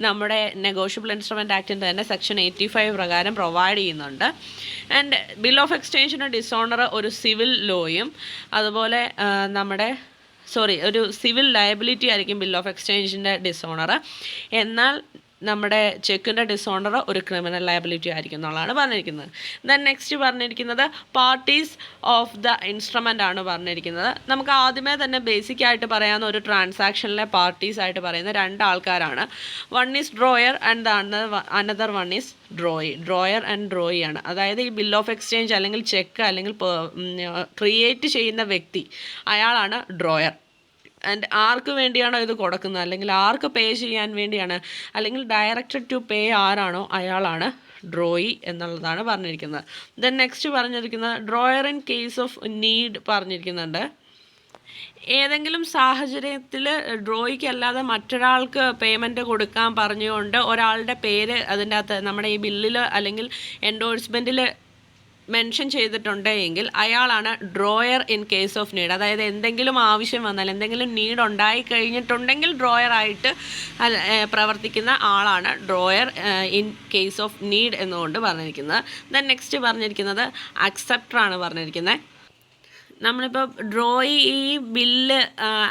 നമ്മുടെ നെഗോഷ്യബിൾ ഇൻസ്ട്രുമെൻ്റ് ആക്ടിൻ്റെ തന്നെ സെക്ഷൻ 85 പ്രകാരം പ്രൊവൈഡ് ചെയ്യുന്നുണ്ട്. ആൻഡ് ബിൽ ഓഫ് എക്സ്ചേഞ്ചിന് ഡിസോണർ ഒരു സിവിൽ ലോയും അതുപോലെ ഒരു സിവിൽ ലയബിലിറ്റി ആയിരിക്കും ബിൽ ഓഫ് എക്സ്ചേഞ്ചിൻ്റെ ഡിസോണർ. എന്നാൽ നമ്മുടെ ചെക്കിൻ്റെ ഡിസോണർ ഒരു ക്രിമിനൽ ലയബിലിറ്റി ആയിരിക്കും എന്നുള്ളതാണ് പറഞ്ഞിരിക്കുന്നത്. ദെൻ നെക്സ്റ്റ് പറഞ്ഞിരിക്കുന്നത് പാർട്ടീസ് ഓഫ് ദ ഇൻസ്ട്രുമെൻ്റ് ആണ് പറഞ്ഞിരിക്കുന്നത്. നമുക്ക് ആദ്യമേ തന്നെ ബേസിക് ആയിട്ട് പറയാവുന്ന ഒരു ട്രാൻസാക്ഷനിലെ പാർട്ടീസ് ആയിട്ട് പറയുന്ന 2 ആൾക്കാരാണ്. One is drawer and another one is drawee. Drawer and drawee ആണ്. അതായത് ഈ ബിൽ ഓഫ് എക്സ്ചേഞ്ച് അല്ലെങ്കിൽ ചെക്ക് അല്ലെങ്കിൽ ക്രിയേറ്റ് ചെയ്യുന്ന വ്യക്തി, അയാളാണ് ഡ്രോയർ. ആൻഡ് ആർക്ക് വേണ്ടിയാണോ ഇത് കൊടുക്കുന്നത് അല്ലെങ്കിൽ ആർക്ക് പേ ചെയ്യാൻ വേണ്ടിയാണ് അല്ലെങ്കിൽ ഡയറക്റ്റഡ് ടു പേ ആരാണോ അയാളാണ് ഡ്രോയി എന്നുള്ളതാണ് പറഞ്ഞിരിക്കുന്നത്. ദെൻ നെക്സ്റ്റ് പറഞ്ഞിരിക്കുന്നത് drawer in case of need പറഞ്ഞിരിക്കുന്നുണ്ട്. ഏതെങ്കിലും സാഹചര്യത്തിൽ ഡ്രോയിക്ക് അല്ലാതെ മറ്റൊരാൾക്ക് പേയ്മെൻറ്റ് കൊടുക്കാൻ പറഞ്ഞുകൊണ്ട് ഒരാളുടെ പേര് അതിൻ്റെ അകത്ത് നമ്മുടെ ഈ ബില്ലിൽ അല്ലെങ്കിൽ എൻഡോഴ്സ്മെൻറ്റിൽ മെൻഷൻ ചെയ്തിട്ടുണ്ടെങ്കിൽ അയാളാണ് drawer in case of need. അതായത് എന്തെങ്കിലും ആവശ്യം വന്നാൽ, എന്തെങ്കിലും നീഡ് ഉണ്ടായി കഴിഞ്ഞിട്ടുണ്ടെങ്കിൽ ഡ്രോയറായിട്ട് പ്രവർത്തിക്കുന്ന ആളാണ് drawer in case of need എന്നുകൊണ്ട് പറഞ്ഞിരിക്കുന്നത്. ദെൻ നെക്സ്റ്റ് പറഞ്ഞിരിക്കുന്നത് അക്സെപ്റ്ററാണ് പറഞ്ഞിരിക്കുന്നത്. നമ്മളിപ്പോൾ ഡ്രോയി ഈ ബില്ല്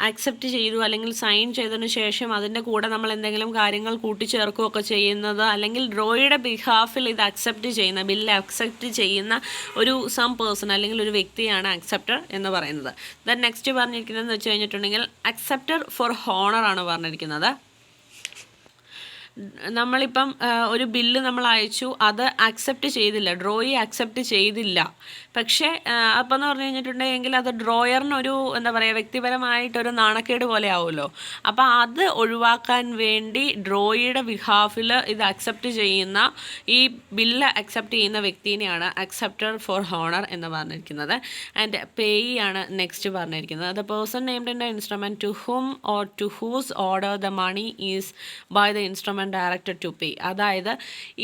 അക്സെപ്റ്റ് ചെയ്തു അല്ലെങ്കിൽ സൈൻ ചെയ്തതിന് ശേഷം അതിൻ്റെ കൂടെ നമ്മൾ എന്തെങ്കിലും കാര്യങ്ങൾ കൂട്ടിച്ചേർക്കുകയൊക്കെ ചെയ്യുന്നത്, അല്ലെങ്കിൽ ഡ്രോയിയുടെ ബിഹാഫിൽ ഇത് അക്സെപ്റ്റ് ചെയ്യുന്ന, ബില്ല് അക്സെപ്റ്റ് ചെയ്യുന്ന ഒരു പേഴ്സൺ അല്ലെങ്കിൽ ഒരു വ്യക്തിയാണ് അക്സെപ്റ്റർ എന്ന് പറയുന്നത്. ദെൻ നെക്സ്റ്റ് പറഞ്ഞിരിക്കുന്നതെന്ന് വെച്ച് കഴിഞ്ഞിട്ടുണ്ടെങ്കിൽ അക്സെപ്റ്റർ ഫോർ ഹോണർ ആണ് പറഞ്ഞിരിക്കുന്നത്. നമ്മളിപ്പം ഒരു ബില്ല് നമ്മൾ അയച്ചു, അത് അക്സെപ്റ്റ് ചെയ്തില്ല, ഡ്രോയി അക്സെപ്റ്റ് ചെയ്തില്ല. പക്ഷേ അപ്പം എന്ന് പറഞ്ഞു കഴിഞ്ഞിട്ടുണ്ടെങ്കിൽ അത് ഡ്രോയറിനൊരു എന്താ പറയുക, വ്യക്തിപരമായിട്ടൊരു നാണക്കേട് പോലെ ആവുമല്ലോ. അപ്പോൾ അത് ഒഴിവാക്കാൻ വേണ്ടി ഡ്രോയിയുടെ ബിഹാഫിൽ ഇത് അക്സെപ്റ്റ് ചെയ്യുന്ന, ഈ ബില്ല് അക്സെപ്റ്റ് ചെയ്യുന്ന വ്യക്തിനെയാണ് അക്സെപ്റ്റർ ഫോർ ഹോണർ എന്ന് പറഞ്ഞിരിക്കുന്നത്. ആൻഡ് പേയി ആണ് നെക്സ്റ്റ് പറഞ്ഞിരിക്കുന്നത്. The person named in the instrument to whom or to whose order the money is by the instrument directed to pay. അതായത്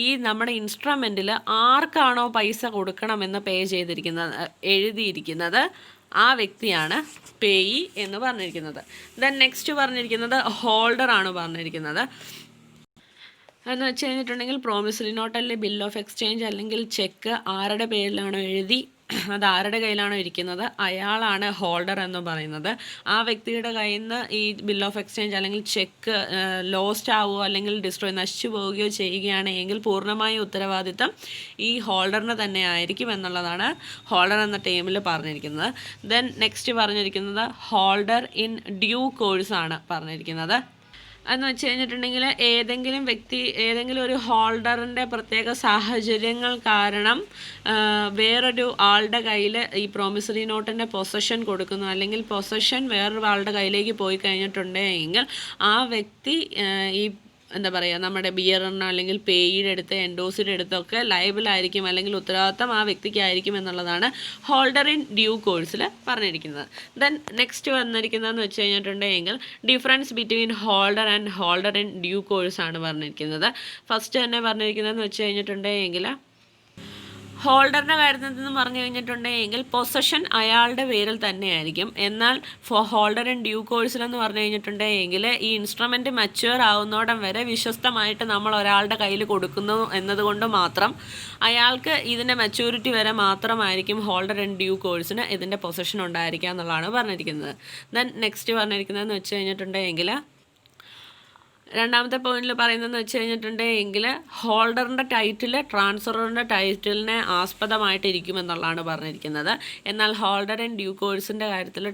ഈ നമ്മുടെ ഇൻസ്ട്രുമെൻറ്റിൽ ആർക്കാണോ പൈസ കൊടുക്കണമെന്ന് പേ ചെയ്തിരിക്കുന്നത്, എഴുതിയിരിക്കുന്നത്, ആ വ്യക്തിയാണ് പേയി എന്ന് പറഞ്ഞിരിക്കുന്നത്. ദെൻ നെക്സ്റ്റ് പറഞ്ഞിരിക്കുന്നത് ഹോൾഡർ ആണ് പറഞ്ഞിരിക്കുന്നത്. എന്ന് വെച്ച് കഴിഞ്ഞിട്ടുണ്ടെങ്കിൽ പ്രോമിസറി നോട്ട് അല്ലെങ്കിൽ ബിൽ ഓഫ് എക്സ്ചേഞ്ച് അല്ലെങ്കിൽ ചെക്ക് ആരുടെ പേരിലാണോ എഴുതി അത് ആരുടെ കയ്യിലാണോ ഇരിക്കുന്നത് അയാളാണ് ഹോൾഡർ എന്ന് പറയുന്നത്. ആ വ്യക്തിയുടെ കയ്യിൽ നിന്ന് ഈ ബിൽ ഓഫ് എക്സ്ചേഞ്ച് അല്ലെങ്കിൽ ചെക്ക് ലോസ്റ്റ് ആവുകയോ അല്ലെങ്കിൽ ഡിസ്ട്രോയ് നശിച്ചു പോവുകയോ ചെയ്യുകയാണെങ്കിൽ പൂർണ്ണമായ ഉത്തരവാദിത്തം ഈ ഹോൾഡറിന് തന്നെ ആയിരിക്കും എന്നുള്ളതാണ് ഹോൾഡർ എന്ന ടേമിൽ പറഞ്ഞിരിക്കുന്നത്. ദെൻ നെക്സ്റ്റ് പറഞ്ഞിരിക്കുന്നത് ഹോൾഡർ ഇൻ ഡ്യൂ കോഴ്സ് ആണ് പറഞ്ഞിരിക്കുന്നത്. എന്ന് വെച്ച് കഴിഞ്ഞിട്ടുണ്ടെങ്കിൽ ഏതെങ്കിലും ഒരു ഹോൾഡറിൻ്റെ പ്രത്യേക സാഹചര്യങ്ങൾ കാരണം വേറൊരു ആളുടെ കയ്യിൽ ഈ പ്രോമിസറി നോട്ടിൻ്റെ പൊസഷൻ കൊടുക്കുന്നു, അല്ലെങ്കിൽ പൊസഷൻ വേറൊരു ആളുടെ കയ്യിലേക്ക് പോയി കഴിഞ്ഞിട്ടുണ്ടെങ്കിൽ ആ വ്യക്തി ഈ എന്താ പറയുക, നമ്മുടെ ബിയറിന് അല്ലെങ്കിൽ പേയുടെ അടുത്ത് എൻഡോസിൻ്റെ അടുത്തൊക്കെ ലയബിളായിരിക്കും, അല്ലെങ്കിൽ ഉത്തരവാദിത്തം ആ വ്യക്തിക്കായിരിക്കും എന്നുള്ളതാണ് ഹോൾഡർ ഇൻ ഡ്യൂ കോഴ്സിൽ പറഞ്ഞിരിക്കുന്നത്. ദെൻ നെക്സ്റ്റ് വന്നിരിക്കുന്നതെന്ന് വെച്ച് കഴിഞ്ഞിട്ടുണ്ടെങ്കിൽ difference between holder and holder in due കോഴ്സാണ് പറഞ്ഞിരിക്കുന്നത്. ഫസ്റ്റ് തന്നെ പറഞ്ഞിരിക്കുന്നതെന്ന് വെച്ച് കഴിഞ്ഞിട്ടുണ്ടെങ്കിൽ ഹോൾഡറിൻ്റെ കാര്യത്തിൽ നിന്ന് പറഞ്ഞു കഴിഞ്ഞിട്ടുണ്ടെങ്കിൽ പൊസഷൻ അയാളുടെ പേരിൽ തന്നെയായിരിക്കും. എന്നാൽ ഹോൾഡർ ഇൻ ഡ്യൂ കോഴ്സിലെന്ന് പറഞ്ഞു കഴിഞ്ഞിട്ടുണ്ടെങ്കിൽ ഈ ഇൻസ്ട്രുമെൻറ്റ് മച്യൂർ ആവുന്നോടം വരെ വിശ്വസ്തമായിട്ട് നമ്മൾ ഒരാളുടെ കയ്യിൽ കൊടുക്കുന്നു എന്നതുകൊണ്ട് മാത്രം അയാൾക്ക് ഇതിൻ്റെ മച്യൂരിറ്റി വരെ മാത്രമായിരിക്കും ഹോൾഡർ ഇൻ ഡ്യൂ കോഴ്സിന് ഇതിൻ്റെ പൊസഷൻ ഉണ്ടായിരിക്കുക എന്നുള്ളതാണ് പറഞ്ഞിരിക്കുന്നത്. ദെൻ നെക്സ്റ്റ് പറഞ്ഞിരിക്കുന്നതെന്ന് വെച്ച് കഴിഞ്ഞിട്ടുണ്ടെങ്കിൽ രണ്ടാമത്തെ പോയിന്റിൽ പറയുന്നതെന്ന് വെച്ച് കഴിഞ്ഞിട്ടുണ്ടെങ്കിൽ ഹോൾഡറിൻ്റെ ടൈറ്റിൽ ട്രാൻസ്ഫറിൻ്റെ ടൈറ്റിലിനെ ആസ്പദമായിട്ടിരിക്കും എന്നുള്ളതാണ് പറഞ്ഞിരിക്കുന്നത്. എന്നാൽ ഹോൾഡർ ആൻഡ് ഡ്യൂ കോഴ്സിൻ്റെ കാര്യത്തിൽ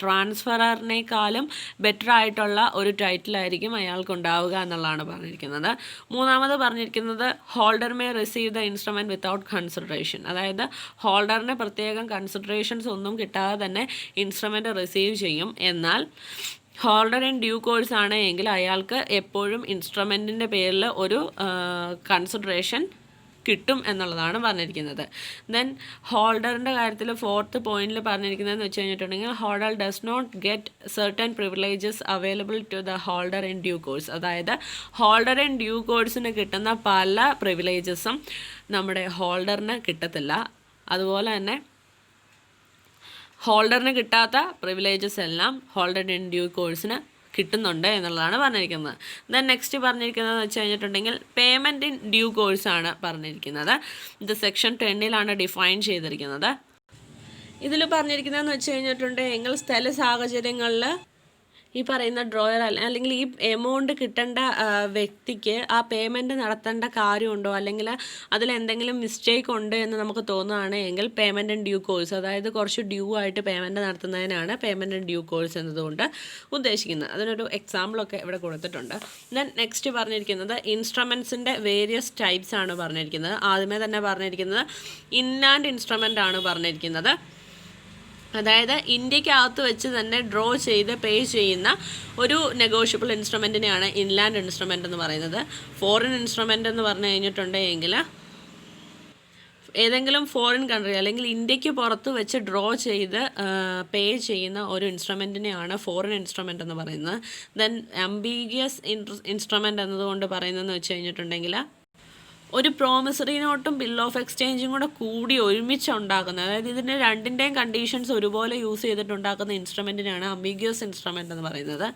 ട്രാൻസ്ഫററിനേക്കാളും ബെറ്റർ ആയിട്ടുള്ള ഒരു ടൈറ്റിലായിരിക്കും അയാൾക്ക് ഉണ്ടാവുക എന്നുള്ളതാണ് പറഞ്ഞിരിക്കുന്നത്. മൂന്നാമത് പറഞ്ഞിരിക്കുന്നത് holder may receive the instrument without consideration, അതായത് ഹോൾഡറിന് പ്രത്യേകം കൺസിഡറേഷൻസ് ഒന്നും കിട്ടാതെ തന്നെ ഇൻസ്ട്രുമെൻറ്റ് റിസീവ് ചെയ്യും. എന്നാൽ ഹോൾഡർ ഇൻ ഡ്യൂ കോഴ്സ് ആണ് എങ്കിൽ അയാൾക്ക് എപ്പോഴും ഇൻസ്ട്രുമെൻറ്റിൻ്റെ പേരിൽ ഒരു കൺസിഡറേഷൻ കിട്ടും എന്നുള്ളതാണ് പറഞ്ഞിരിക്കുന്നത്. ദെൻ ഹോൾഡറിൻ്റെ കാര്യത്തിൽ ഫോർത്ത് പോയിന്റിൽ പറഞ്ഞിരിക്കുന്നതെന്ന് വെച്ച് കഴിഞ്ഞിട്ടുണ്ടെങ്കിൽ holder does not get certain privileges available to the holder in due course, അതായത് ഹോൾഡർ ഇൻ ഡ്യൂ കോഴ്സിന് കിട്ടുന്ന പല പ്രിവിലേജസും നമ്മുടെ ഹോൾഡറിന് കിട്ടത്തില്ല. അതുപോലെ തന്നെ ഹോൾഡറിന് കിട്ടാത്ത പ്രിവിലേജസ് എല്ലാം ഹോൾഡർ ഇൻ ഡ്യൂ കോഴ്സിന് കിട്ടുന്നുണ്ട് എന്നുള്ളതാണ് പറഞ്ഞിരിക്കുന്നത്. ദെൻ നെക്സ്റ്റ് പറഞ്ഞിരിക്കുന്നതെന്ന് വെച്ച് കഴിഞ്ഞിട്ടുണ്ടെങ്കിൽ പേയ്മെൻറ്റ് ഇൻ ഡ്യൂ കോഴ്സാണ് പറഞ്ഞിരിക്കുന്നത്. ഇത് സെക്ഷൻ 10 ഡിഫൈൻ ചെയ്തിരിക്കുന്നത്. ഇതിൽ പറഞ്ഞിരിക്കുന്നതെന്ന് വെച്ച് കഴിഞ്ഞിട്ടുണ്ടെങ്കിൽ സ്ഥല സാഹചര്യങ്ങളിൽ ഈ പറയുന്ന ഡ്രോയർ അല്ലെങ്കിൽ ഈ എമൗണ്ട് കിട്ടേണ്ട വ്യക്തിക്ക് ആ പേയ്മെൻറ്റ് നടത്തേണ്ട കാര്യമുണ്ടോ, അല്ലെങ്കിൽ അതിലെന്തെങ്കിലും മിസ്റ്റേക്ക് ഉണ്ട് എന്ന് നമുക്ക് തോന്നുകയാണ് എങ്കിൽ പേയ്മെൻറ്റ് ഇൻ ഡ്യൂ കോഴ്സ്, അതായത് കുറച്ച് ഡ്യൂ ആയിട്ട് പേയ്മെൻറ്റ് നടത്തുന്നതിനാണ് പേയ്മെൻറ്റ് ഇൻ ഡ്യൂ കോഴ്സ് എന്നതുകൊണ്ട് ഉദ്ദേശിക്കുന്നത്. അതിനൊരു എക്സാമ്പിളൊക്കെ ഇവിടെ കൊടുത്തിട്ടുണ്ട്. ദെൻ നെക്സ്റ്റ് പറഞ്ഞിരിക്കുന്നത് ഇൻസ്ട്രുമെൻസിൻ്റെ വേരിയസ് ടൈപ്സ് ആണ് പറഞ്ഞിരിക്കുന്നത്. ആദ്യമേ തന്നെ പറഞ്ഞിരിക്കുന്നത് ഇൻലാൻഡ് ഇൻസ്ട്രുമെൻ്റ് ആണ് പറഞ്ഞിരിക്കുന്നത്. അതായത് ഇന്ത്യക്കകത്ത് വെച്ച് തന്നെ ഡ്രോ ചെയ്ത് പേ ചെയ്യുന്ന ഒരു നെഗോഷ്യബിൾ ഇൻസ്ട്രുമെൻറ്റിനെയാണ് ഇൻലാൻഡ് ഇൻസ്ട്രുമെൻ്റ് എന്ന് പറയുന്നത്. ഫോറിൻ ഇൻസ്ട്രുമെൻ്റ് എന്ന് പറഞ്ഞു കഴിഞ്ഞിട്ടുണ്ടെങ്കിൽ ഏതെങ്കിലും ഫോറിൻ കൺട്രി അല്ലെങ്കിൽ ഇന്ത്യക്ക് പുറത്ത് വെച്ച് ഡ്രോ ചെയ്ത് പേ ചെയ്യുന്ന ഒരു ഇൻസ്ട്രുമെൻറ്റിനെയാണ് ഫോറിൻ ഇൻസ്ട്രുമെൻ്റ് എന്ന് പറയുന്നത്. ദെൻ അംബീഗിയസ് ഇൻസ്ട്രുമെൻ്റ് എന്നതുകൊണ്ട് പറയുന്നതെന്ന് വെച്ച് കഴിഞ്ഞിട്ടുണ്ടെങ്കിൽ ഒരു പ്രോമിസറി നോട്ടും ബിൽ ഓഫ് എക്സ്ചേഞ്ചും കൂടി ഒരുമിച്ച് ഉണ്ടാക്കുന്നത്, അതായത് ഇതിൻ്റെ രണ്ടിൻ്റെയും കണ്ടീഷൻസ് ഒരുപോലെ യൂസ് ചെയ്തിട്ടുണ്ടാക്കുന്ന ഇൻസ്ട്രുമെൻറ്റിനാണ് അംബീഗിയസ് ഇൻസ്ട്രുമെൻ്റ് എന്ന് പറയുന്നത്.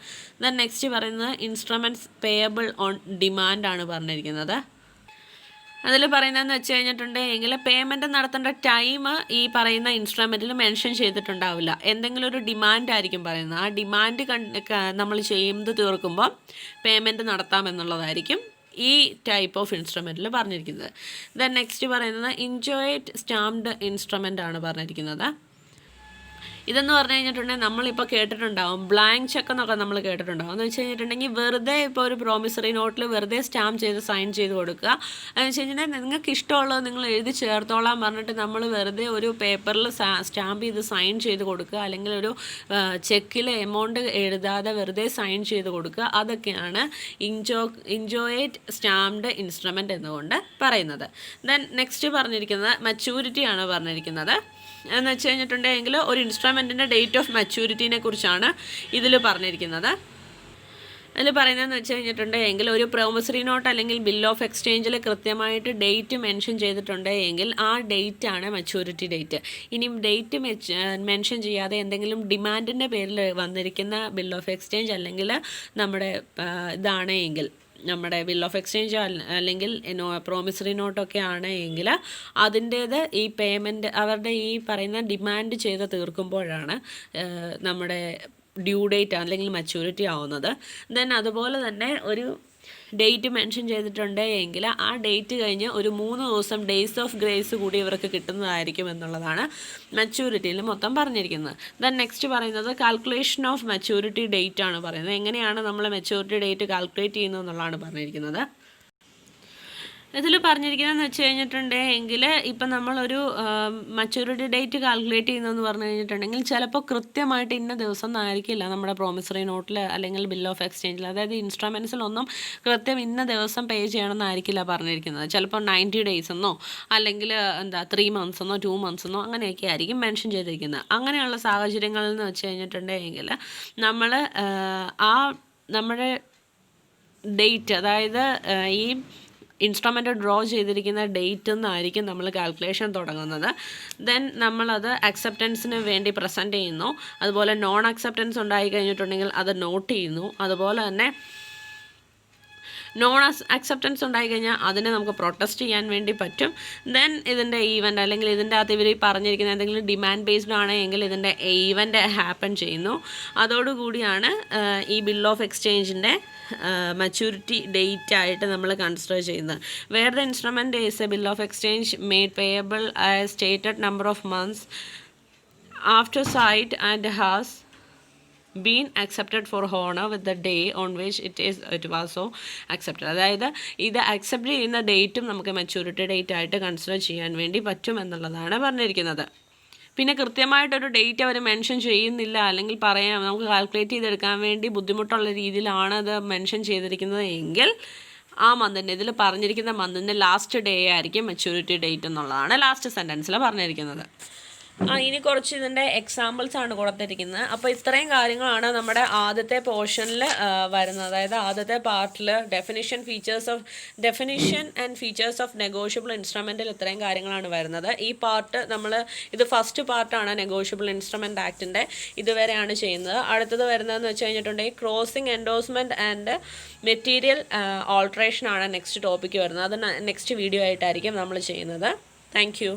ദെൻ നെക്സ്റ്റ് പറയുന്നത് ഇൻസ്ട്രുമെൻറ്റ്സ് പേയബിൾ ഓൺ ഡിമാൻഡ് ആണ് പറഞ്ഞിരിക്കുന്നത്. അതിൽ പറയുന്നതെന്ന് വെച്ച് കഴിഞ്ഞിട്ടുണ്ടെങ്കിൽ പേയ്മെൻറ്റ് നടത്തേണ്ട ടൈം ഈ പറയുന്ന ഇൻസ്ട്രുമെൻറ്റിൽ മെൻഷൻ ചെയ്തിട്ടുണ്ടാവില്ല. എന്തെങ്കിലും ഒരു ഡിമാൻഡ് ആയിരിക്കും പറയുന്നത്. ആ ഡിമാൻഡ് നമ്മൾ ചെയ്ത് തീർക്കുമ്പോൾ പേയ്മെൻറ്റ് നടത്താമെന്നുള്ളതായിരിക്കും ഈ ടൈപ്പ് ഓഫ് ഇൻസ്ട്രുമെൻറ്റിൽ പറഞ്ഞിരിക്കുന്നത്. ദെൻ നെക്സ്റ്റ് പറയുന്നത് ഇൻജോയ്ഡ് സ്റ്റാമ്പ്ഡ് ഇൻസ്ട്രുമെൻ്റ് ആണ് പറഞ്ഞിരിക്കുന്നത്. ഇതെന്ന് പറഞ്ഞു കഴിഞ്ഞിട്ടുണ്ടെങ്കിൽ നമ്മളിപ്പോൾ കേട്ടിട്ടുണ്ടാവും ബ്ലാങ്ക് ചെക്ക് എന്നൊക്കെ നമ്മൾ കേട്ടിട്ടുണ്ടാവും. എന്ന് വെച്ച് കഴിഞ്ഞിട്ടുണ്ടെങ്കിൽ വെറുതെ ഇപ്പോൾ ഒരു പ്രോമിസറി നോട്ടിൽ വെറുതെ സ്റ്റാമ്പ് ചെയ്ത് സൈൻ ചെയ്ത് കൊടുക്കുക. എന്ന് വെച്ച് കഴിഞ്ഞിട്ടുണ്ടെങ്കിൽ നിങ്ങൾക്ക് ഇഷ്ടമുള്ളത് നിങ്ങൾ എഴുതി ചേർത്തോളാൻ പറഞ്ഞിട്ട് നമ്മൾ വെറുതെ ഒരു പേപ്പറിൽ സ്റ്റാമ്പ് ചെയ്ത് സൈൻ ചെയ്ത് കൊടുക്കുക, അല്ലെങ്കിൽ ഒരു ചെക്കിൽ എമൗണ്ട് എഴുതാതെ വെറുതെ സൈൻ ചെയ്ത് കൊടുക്കുക. അതൊക്കെയാണ് ഇൻജോയ്ഡ് സ്റ്റാമ്പ്ഡ് ഇൻസ്ട്രുമെൻ്റ് എന്നുകൊണ്ട് പറയുന്നത്. ദെൻ നെക്സ്റ്റ് പറഞ്ഞിരിക്കുന്നത് മച്യൂരിറ്റി ആണ് പറഞ്ഞിരിക്കുന്നത്. എന്ന് വെച്ച് കഴിഞ്ഞിട്ടുണ്ടെങ്കിൽ ഒരു ഇൻസ്ട്രുമെൻറ്റിൻ്റെ ഡേറ്റ് ഓഫ് മച്യൂരിറ്റീനെ കുറിച്ചാണ് ഇതിൽ പറഞ്ഞിരിക്കുന്നത്. അതിൽ പറയുന്നതെന്ന് വെച്ച് കഴിഞ്ഞിട്ടുണ്ടെങ്കിൽ ഒരു പ്രോമിസറി നോട്ട് അല്ലെങ്കിൽ ബിൽ ഓഫ് എക്സ്ചേഞ്ചിൽ കൃത്യമായിട്ട് ഡേറ്റ് മെൻഷൻ ചെയ്തിട്ടുണ്ട് എങ്കിൽ ആ ഡേറ്റ് ആണ് മച്യൂരിറ്റി ഡേറ്റ്. ഇനി ഡേറ്റ് മെൻഷൻ ചെയ്യാതെ എന്തെങ്കിലും ഡിമാൻഡിൻ്റെ പേരിൽ വന്നിരിക്കുന്ന ബിൽ ഓഫ് എക്സ്ചേഞ്ച് അല്ലെങ്കിൽ നമ്മുടെ ഇതാണ് എങ്കിൽ നമ്മുടെ ബിൽ ഓഫ് എക്സ്ചേഞ്ച് അല്ലെങ്കിൽ പ്രോമിസറി നോട്ടൊക്കെ ആണ് എങ്കിൽ അതിൻ്റേത് ഈ പേയ്മെൻറ്റ് അവരുടെ ഈ പറയുന്ന ഡിമാൻഡ് ചെയ്ത് തീർക്കുമ്പോഴാണ് നമ്മുടെ ഡ്യൂ ഡേറ്റ് അല്ലെങ്കിൽ മച്യൂരിറ്റി ആവുന്നത്. ദെൻ അതുപോലെ തന്നെ ഒരു ഡേറ്റ് മെൻഷൻ ചെയ്തിട്ടുണ്ട് എങ്കിൽ ആ ഡേറ്റ് കഴിഞ്ഞ് ഒരു 3 ദിവസം ഡേയ്സ് ഓഫ് ഗ്രേസ് കൂടി ഇവർക്ക് കിട്ടുന്നതായിരിക്കും എന്നുള്ളതാണ് മെച്യൂരിറ്റിയിൽ മൊത്തം പറഞ്ഞിരിക്കുന്നത്. ദെൻ നെക്സ്റ്റ് പറയുന്നത് കാൽക്കുലേഷൻ ഓഫ് മെച്യൂരിറ്റി ഡേറ്റ് ആണ് പറയുന്നത്. എങ്ങനെയാണ് നമ്മൾ മെച്യൂരിറ്റി ഡേറ്റ് കാൽക്കുലേറ്റ് ചെയ്യുന്നത് എന്നുള്ളതാണ് പറഞ്ഞിരിക്കുന്നത്. ഇതിൽ പറഞ്ഞിരിക്കുന്നതെന്ന് വെച്ച് കഴിഞ്ഞിട്ടുണ്ടെങ്കിൽ ഇപ്പം നമ്മളൊരു മച്യൂരിറ്റി ഡേറ്റ് കാൽക്കുലേറ്റ് ചെയ്യുന്നതെന്ന് പറഞ്ഞു കഴിഞ്ഞിട്ടുണ്ടെങ്കിൽ ചിലപ്പോൾ കൃത്യമായിട്ട് ഇന്ന ദിവസം എന്നായിരിക്കില്ല നമ്മുടെ പ്രോമിസറി നോട്ടിൽ അല്ലെങ്കിൽ ബിൽ ഓഫ് എക്സ്ചേഞ്ചിൽ, അതായത് ഇൻസ്ട്രുമെൻസിലൊന്നും കൃത്യം ഇന്ന ദിവസം പേ ചെയ്യണമെന്നായിരിക്കില്ല പറഞ്ഞിരിക്കുന്നത്. ചിലപ്പോൾ 90 days എന്നോ അല്ലെങ്കിൽ 3 months എന്നോ 2 months എന്നോ അങ്ങനെയൊക്കെ ആയിരിക്കും മെൻഷൻ ചെയ്തിരിക്കുന്നത്. അങ്ങനെയുള്ള സാഹചര്യങ്ങളിൽ എന്ന് വെച്ച് കഴിഞ്ഞിട്ടുണ്ടെങ്കിൽ നമ്മൾ നമ്മുടെ ഡേറ്റ്, അതായത് ഈ ഇൻസ്ട്രുമെൻ്റ് ഡ്രോ ചെയ്തിരിക്കുന്ന ഡേറ്റ് നിന്നായിരിക്കും നമ്മൾ കാൽക്കുലേഷൻ തുടങ്ങുന്നത്. ദെൻ നമ്മളത് അക്സെപ്റ്റൻസിന് വേണ്ടി പ്രസൻറ്റ് ചെയ്യുന്നു. അതുപോലെ നോൺ അക്സെപ്റ്റൻസ് ഉണ്ടായി കഴിഞ്ഞിട്ടുണ്ടെങ്കിൽ അത് നോട്ട് ചെയ്യുന്നു. അതുപോലെ തന്നെ നോൺ അക്സെപ്റ്റൻസ് ഉണ്ടായിക്കഴിഞ്ഞാൽ അതിനെ നമുക്ക് പ്രൊട്ടസ്റ്റ് ചെയ്യാൻ വേണ്ടി പറ്റും. ദെൻ ഇതിൻ്റെ ഈവൻ്റ് അല്ലെങ്കിൽ ഇതിൻ്റെ അകത്ത് ഇവർ പറഞ്ഞിരിക്കുന്ന എന്തെങ്കിലും ഡിമാൻഡ് ബേസ്ഡ് ആണെങ്കിൽ ഇതിൻ്റെ ഈവൻ്റ് ഹാപ്പൻ ചെയ്യുന്നു. അതോടുകൂടിയാണ് ഈ ബിൽ ഓഫ് എക്സ്ചേഞ്ചിൻ്റെ maturity date ആയിട്ട് നമ്മൾ കൺസിഡർ ചെയ്യുന്നത്. Where the instrument is a bill of exchange made payable as stated number of months after sight and has been accepted for honour with the day on which it was so accepted. അതായത് ഇത് accept ചെയ്യുന്ന ഡേറ്റും നമുക്ക് maturity date ആയിട്ട് consider ചെയ്യാൻ വേണ്ടി പറ്റും എന്നുള്ളതാണ് പറഞ്ഞിരിക്കുന്നത്. പിന്നെ കൃത്യമായിട്ടൊരു ഡേറ്റ് അവർ മെൻഷൻ ചെയ്യുന്നില്ല, അല്ലെങ്കിൽ നമുക്ക് കാൽക്കുലേറ്റ് ചെയ്തെടുക്കാൻ വേണ്ടി ബുദ്ധിമുട്ടുള്ള രീതിയിലാണ് അത് മെൻഷൻ ചെയ്തിരിക്കുന്നത് എങ്കിൽ ആ മന്തിൻ്റെ ഇതിൽ പറഞ്ഞിരിക്കുന്ന മന്തിൻ്റെ ലാസ്റ്റ് ഡേ ആയിരിക്കും മെച്യൂരിറ്റി ഡേറ്റ് എന്നുള്ളതാണ് ലാസ്റ്റ് സെൻറ്റൻസിൽ പറഞ്ഞിരിക്കുന്നത്. ഇനി കുറച്ച് ഇതിൻ്റെ എക്സാമ്പിൾസ് ആണ് കൊടുത്തിരിക്കുന്നത്. അപ്പോൾ ഇത്രയും കാര്യങ്ങളാണ് നമ്മുടെ ആദ്യത്തെ പോർഷനിൽ വരുന്നത്. അതായത് ആദ്യത്തെ പാർട്ടിൽ definition and features of negotiable ഇൻസ്ട്രുമെൻറ്റിൽ ഇത്രയും കാര്യങ്ങളാണ് വരുന്നത്. ഈ പാർട്ട് ഇത് ഫസ്റ്റ് പാർട്ടാണ് നെഗോഷ്യബിൾ ഇൻസ്ട്രുമെൻറ്റ് ആക്ടിൻ്റെ, ഇതുവരെയാണ് ചെയ്യുന്നത്. അടുത്തത് വരുന്നതെന്ന് വെച്ച് കഴിഞ്ഞിട്ടുണ്ടെങ്കിൽ crossing endorsement and material alteration ആണ് നെക്സ്റ്റ് ടോപ്പിക്ക് വരുന്നത്. അത് നെക്സ്റ്റ് വീഡിയോ ആയിട്ടായിരിക്കും നമ്മൾ ചെയ്യുന്നത്. Thank you.